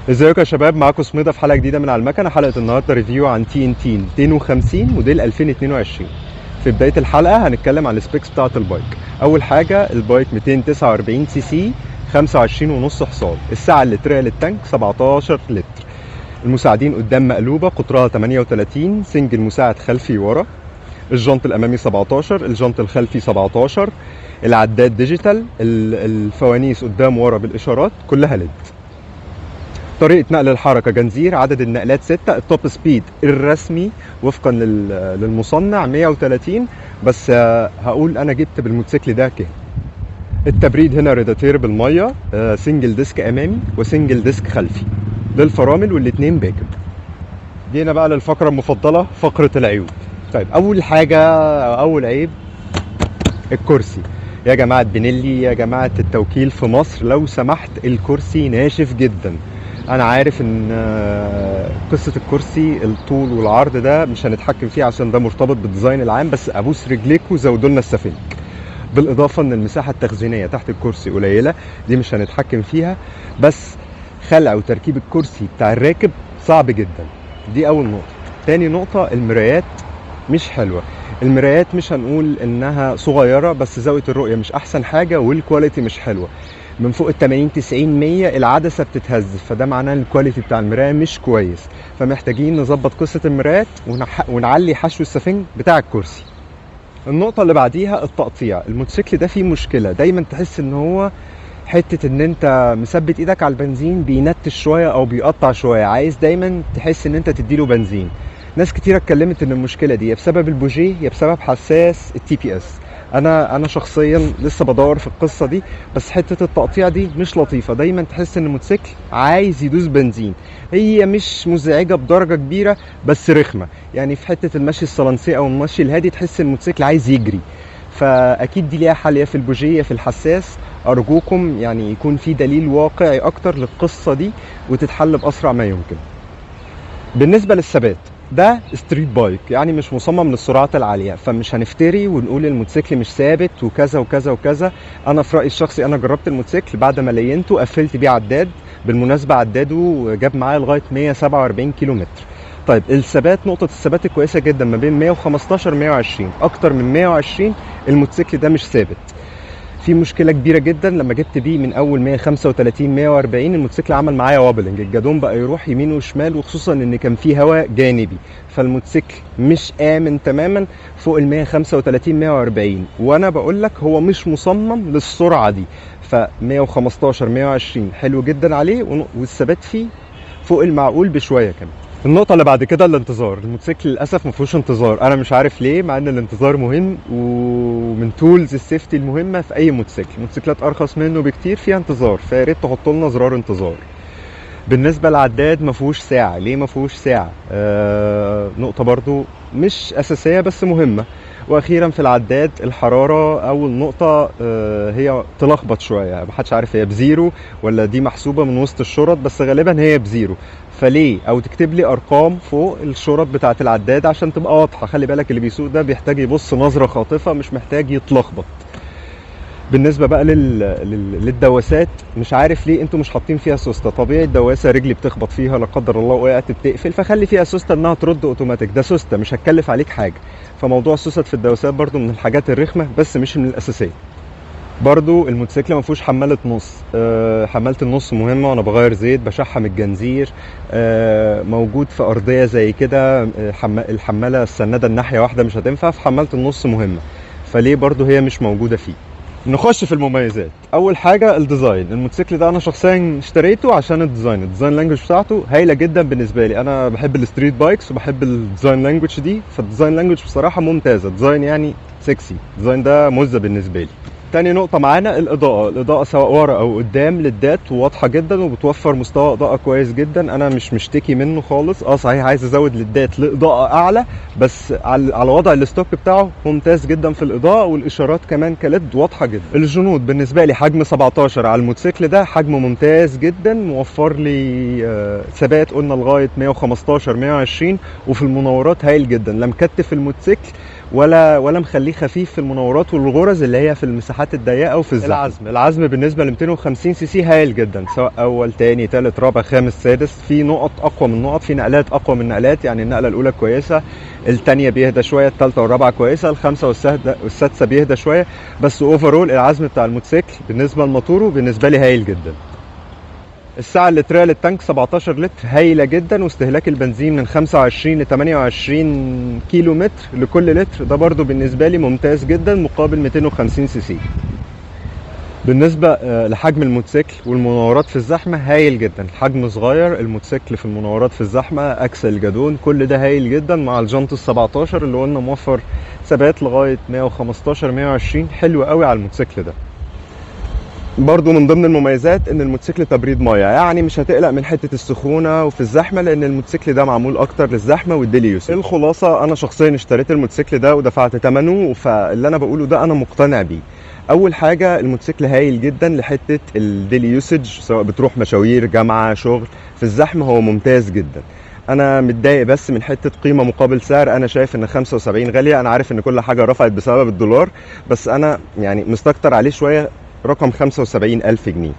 ازيكم يا شباب، معاكم سميدة في حلقة جديدة من على المكنة. حلقة النهاردة ريفيو عن تي ان تي 250 موديل 2022. في بداية الحلقة هنتكلم عن السبيكس بتاعة البايك. أول حاجة البايك 249 سي سي، 25.5 حصان. السعة اللترية للتانك 17 لتر. المساعدين قدام مقلوبة قطرها 38، سنجل مساعد خلفي ورا. الجنط الأمامي 17، الجنط الخلفي 17. العداد ديجيتال، الفوانيس قدام ورا بالإشارات كلها ليد. طريقة نقل الحركة جنزير، عدد النقلات 6. التوب سبيد الرسمي وفقا للمصنع 130، بس هقول انا جبت بالموتوسيكل ده كام. التبريد هنا ريداتير بالمية، سنجل ديسك امامي وسنجل ديسك خلفي للفرامل، والاتنين باكب. جينا بقى للفقرة المفضلة، فقرة العيوب. طيب اول حاجة، اول عيب الكرسي. يا جماعة بنيلي، يا جماعة التوكيل في مصر، لو سمحت الكرسي ناشف جدا. انا عارف ان قصة الكرسي الطول والعرض ده مش هنتحكم فيه عشان ده مرتبط بالديزاين العام، بس ابوس رجليكوا زودوا لنا السفنج. بالاضافة ان المساحة التخزينية تحت الكرسي قليلة، دي مش هنتحكم فيها، بس خلع وتركيب الكرسي بتاع الراكب صعب جدا. دي اول نقطة. تاني نقطة المرايات مش حلوة. المرايات مش هنقول انها صغيرة، بس زاوية الرؤية مش احسن حاجة، والكواليتي مش حلوة. من فوق ال 80 90 100 العدسة بتتهز، فده معناه ان الكواليتي بتاع المراية مش كويس. فمحتاجين نظبط قصة المرايات ونعلي حشو السفنج بتاع الكرسي. النقطة اللي بعديها التقطيع. الموتوسيكل ده فيه مشكلة، دايما تحس ان هو حتة ان انت مثبت ايدك على البنزين بينتش شوية او بيقطع شوية، عايز دايما تحس ان انت تديله بنزين. ناس كتير اتكلمت ان المشكلة دي يا بسبب البوجيه يا بسبب حساس التي بي اس. انا شخصيا لسه بدور في القصة دي، بس حتة التقطيع دي مش لطيفة. دايما تحس ان الموتوسيكل عايز يدوس بنزين. هي مش مزعجة بدرجة كبيرة بس رخمة، يعني في حتة المشي الصلنسي او المشي الهادي تحس ان الموتوسيكل عايز يجري. فاكيد دي ليها حل، يا في البوجيه يا في الحساس. ارجوكم يعني يكون في دليل واقعي اكتر للقصة دي وتتحل باسرع ما يمكن. بالنسبة للثبات، ده ستريت بايك، يعني مش مصمم للسرعات العالية، فمش هنفتري ونقول الموتوسيكل مش ثابت وكذا وكذا وكذا. انا في رأيي الشخصي انا جربت الموتوسيكل بعد ما لينته قفلت بيه عداد. بالمناسبة عداده جاب معايا لغاية 147 كيلو متر. طيب الثبات، نقطة الثبات كويسة جدا ما بين 115 120. اكتر من 120 الموتوسيكل ده مش ثابت. في مشكله كبيره جدا لما جبت بيه من اول 135 140 الموتوسيكل عمل معايا وابلنج، الجادون بقى يروح يمين وشمال، وخصوصا ان كان فيه هواء جانبي، فالموتوسيكل مش امن تماما فوق ال 135 140. وانا بقول لك هو مش مصمم للسرعه دي، ف 115 120 حلو جدا عليه، والثبات فيه فوق المعقول بشويه كمان. النقطة اللي بعد كده الانتظار. الموتوسيكل للأسف مفيهوش انتظار، أنا مش عارف ليه، مع إن الانتظار مهم ومن تولز السيفتي المهمة في أي موتوسيكل. موتوسيكلات أرخص منه بكتير فيها انتظار، فيا ريت تحطوا لنا زرار انتظار. بالنسبة للعداد مفيهوش ساعة. ليه مفيهوش ساعة؟ نقطة برضو مش أساسية بس مهمة. واخيرا في العداد الحراره، اول نقطه هي تلخبط شويه، محدش عارف هي بزيرو ولا دي محسوبه من وسط الشرط، بس غالبا هي بزيرو. فليه؟ او تكتب لي ارقام فوق الشرط بتاعه العداد عشان تبقى واضحه. خلي بالك اللي بيسوق ده بيحتاج يبص نظره خاطفه، مش محتاج يتلخبط. بالنسبه بقى للدواسات، مش عارف ليه انتوا مش حاطين فيها سوسته. طبيعي الدواسه رجلي بتخبط فيها لا قدر الله وقعت بتقفل، فخلي فيها سوسته انها ترد اوتوماتيك. ده سوسته مش هتكلف عليك حاجه. فموضوع السوست في الدواسات برضو من الحاجات الرخمه بس مش من الاساسيه. برضو الموتوسيكل ما فيهوش حماله نص. حماله النص مهمه وانا بغير زيت بشحم الجنزير. موجود في ارضيه زي كده الحماله السناده الناحيه واحده مش هتنفع، في حماله النص مهمه، فليه برضو هي مش موجوده فيه. نخش في المميزات. اول حاجه الديزاين. الموتوسيكل ده انا شخصيا اشتريته عشان الديزاين لانجوج بتاعته هايله جدا بالنسبه لي. انا بحب الستريت بايكس وبحب الديزاين لانجوج دي، فالديزاين لانجوج بصراحه ممتازه. ديزاين يعني سكسي، الديزاين ده مزه بالنسبه لي. تاني نقطة معانا الإضاءة سواء ورا أو قدام ليدات واضحة جدا وبتوفر مستوى إضاءة كويس جدا. أنا مش مشتكي منه خالص. صحيح عايز أزود ليدات لإضاءة أعلى، بس على وضع الستوك بتاعه ممتاز جدا في الإضاءة، والإشارات كمان كليد واضحة جدا. الجنود بالنسبة لي حجم 17 على الموتوسيكل ده حجم ممتاز جدا، موفر لي ثبات قلنا لغاية 115 120، وفي المناورات هايل جدا. لا مكتف الموتوسيكل ولا مخليه خفيف في المناورات والغرز اللي هي في المساحات الضيقه وفي الزحمه. العزم بالنسبه ل 250 سي سي هايل جدا، سواء اول تاني تالت رابع خامس سادس، في نقط اقوى من نقط، في نقلات اقوى من نقلات. يعني النقله الاولى كويسه، الثانيه بيهدى شويه، الثالثه والرابعه كويسه، الخامسه والسادسه بيهدى شويه. بس اوفرول العزم بتاع الموتوسيكل بالنسبه لموتوره بالنسبه لي هايل جدا. السعه اللتريه للتانك 17 لتر، هايله جدا، واستهلاك البنزين من 25 ل 28 كيلو متر لكل لتر، ده برضو بالنسبه لي ممتاز جدا مقابل 250 سي سي. بالنسبه لحجم الموتوسيكل والمناورات في الزحمه هايل جدا، الحجم صغير، الموتوسيكل في المناورات في الزحمه، اكسل جادون، كل ده هايل جدا مع الجنط ال 17 اللي قلنا موفر ثبات لغايه 115 120، حلو قوي على الموتوسيكل ده. برضو من ضمن المميزات ان الموتوسيكل تبريد ميه، يعني مش هتقلق من حته السخونه وفي الزحمه، لان الموتوسيكل ده معمول اكتر للزحمه والديلي يوز. الخلاصه انا شخصيا اشتريت الموتوسيكل ده ودفعت ثمنه، فاللي انا بقوله ده انا مقتنع بيه. اول حاجه الموتوسيكل هايل جدا لحته الديلي يوسج، سواء بتروح مشاوير جامعه شغل، في الزحمه هو ممتاز جدا. انا متضايق بس من حته قيمه مقابل سعر، انا شايف ان 75 غاليه، انا عارف ان كل حاجه رفعت بسبب الدولار، بس انا يعني مستكتر عليه شويه، رقم 75,000 جنيه.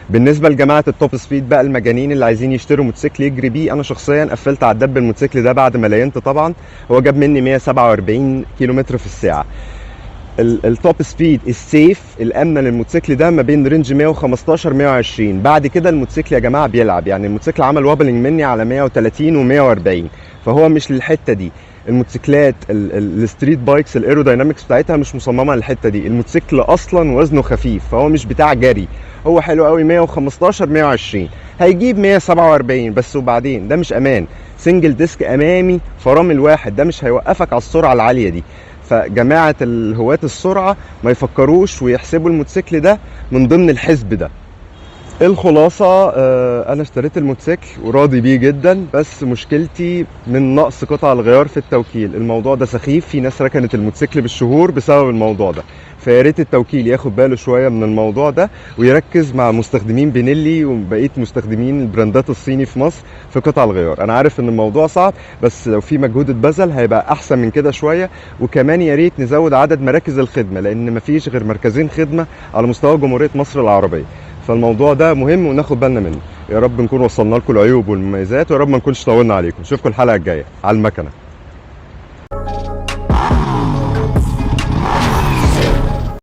بالنسبه لجماعه التوب سبيد بقى المجانين اللي عايزين يشتروا موتوسيكل يجري بيه، انا شخصيا قفلت على الدب الموتوسيكل ده بعد ما لينت. طبعا هو جاب مني 147 كيلومتر في الساعه. التوب سبيد السيف الامنه للموتوسيكل ده ما بين رينج 115 120. بعد كده الموتوسيكل يا جماعه بيلعب، يعني الموتوسيكل عمل وابلنج مني على 130 و140، فهو مش للحته دي. الموتوسيكلات الستريت بايكس الايروداينامكس بتاعتها مش مصممه للحته دي، الموتوسيكل اصلا وزنه خفيف، فهو مش بتاع جري، هو حلو قوي 115 120، هيجيب 147 بس. وبعدين ده مش امان، سنجل ديسك امامي فرامل واحد، ده مش هيوقفك على السرعه العاليه دي. فجماعه الهواة السرعه ما يفكروش ويحسبوا الموتوسيكل ده من ضمن الحزب ده. الخلاصة انا اشتريت الموتوسيكل وراضي بيه جدا، بس مشكلتي من نقص قطع الغيار في التوكيل. الموضوع ده سخيف، في ناس ركنت الموتوسيكل بالشهور بسبب الموضوع ده، فياريت التوكيل ياخد باله شوية من الموضوع ده، ويركز مع مستخدمين بينيلي وبقية مستخدمين البراندات الصيني في مصر في قطع الغيار. انا عارف ان الموضوع صعب، بس لو في مجهود اتبذل هيبقى احسن من كده شوية. وكمان ياريت نزود عدد مراكز الخدمة، لان مفيش غير مركزين خدمة على مستوى جمهورية مصر العربية، فالموضوع ده مهم وناخد بالنا منه. يا رب نكون وصلنا لكم العيوب والمميزات، ويا رب ما نكونش طولنا عليكم. نشوفكم الحلقه الجايه على المكنه.